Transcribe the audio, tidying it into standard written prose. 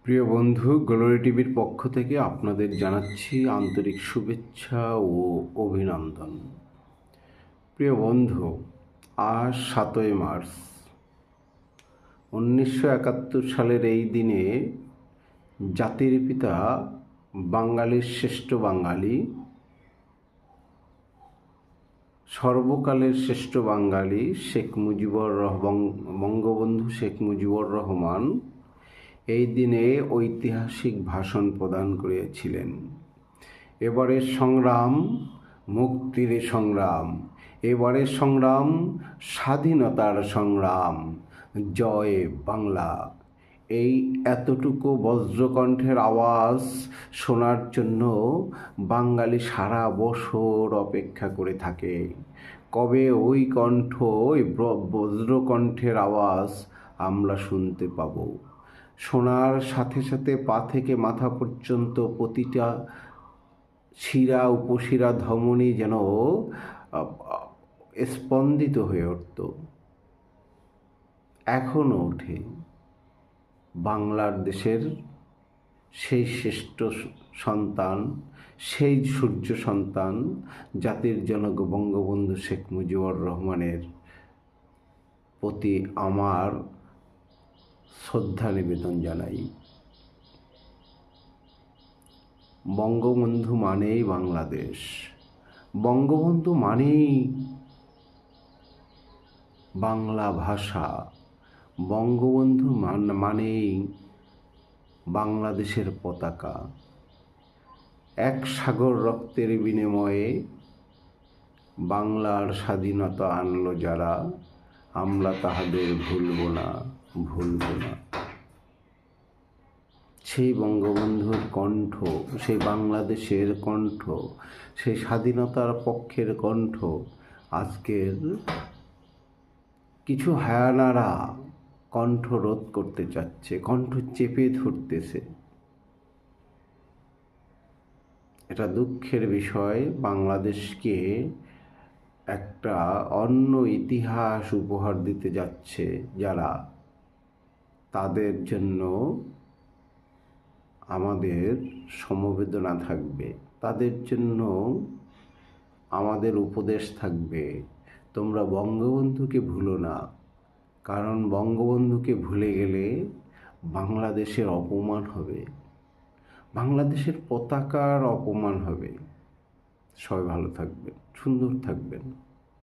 প্রিয় বন্ধু, গ্লোরি টিভির পক্ষ থেকে আপনাদের জানাচ্ছি আন্তরিক শুভেচ্ছা ও অভিনন্দন। প্রিয় বন্ধু, আজ 7ই মার্চ 1971 সালের এই দিনে জাতির পিতা, বাঙালির শ্রেষ্ঠ বাঙালি, সর্বকালের শ্রেষ্ঠ বাঙালি বঙ্গবন্ধু শেখ মুজিবুর রহমান এই দিনে ঐতিহাসিক ভাষণ প্রদান করেছিলেন। এবারের সংগ্রাম মুক্তির সংগ্রাম, এবারের সংগ্রাম স্বাধীনতার সংগ্রাম, জয় বাংলা। এই এতটুকু বজ্রকণ্ঠের আওয়াজ শোনার জন্য বাঙালি সারা বছর অপেক্ষা করে থাকে। কবে ওই কণ্ঠ, ওই বজ্রকণ্ঠের আওয়াজ আমরা শুনতে পাব? শোনার সাথে সাথে পা থেকে মাথা পর্যন্ত প্রতিটা শিরা উপশিরা ধমনী যেন স্পন্দিত হয়ে উঠত, এখনও ওঠে। বাংলার দেশের সেই শ্রেষ্ঠ সন্তান, সেই সূর্য সন্তান, জাতির জনক বঙ্গবন্ধু শেখ মুজিবুর রহমানের প্রতি আমার শ্রদ্ধা নিবেদন জানাই। বঙ্গবন্ধু মানেই বাংলাদেশ, বঙ্গবন্ধু মানেই বাংলা ভাষা, বঙ্গবন্ধু মানেই বাংলাদেশের পতাকা। এক সাগর রক্তের বিনিময়ে বাংলার স্বাধীনতা আনলো যারা, আমরা তাহাদের ভুলব না, ভুলব না। সেই বঙ্গবন্ধুর কণ্ঠ, সেই বাংলাদেশের কণ্ঠ, সেই স্বাধীনতার পক্ষের কণ্ঠ আজকের কিছু হায়ানারা কণ্ঠ রোধ করতে চাচ্ছে, কণ্ঠ চেপে ধরতেছে। এটা দুঃখের বিষয়। বাংলাদেশকে একটা অন্য ইতিহাস উপহার দিতে যাচ্ছে যারা, তাদের জন্য আমাদের সমবেদনা থাকবে, তাদের জন্য আমাদের উপদেশ থাকবে, তোমরা বঙ্গবন্ধুকে ভুলো না। কারণ বঙ্গবন্ধুকে ভুলে গেলে বাংলাদেশের অপমান হবে, বাংলাদেশের পতাকার অপমান হবে। সবাই ভালো থাকবেন, সুন্দর থাকবেন।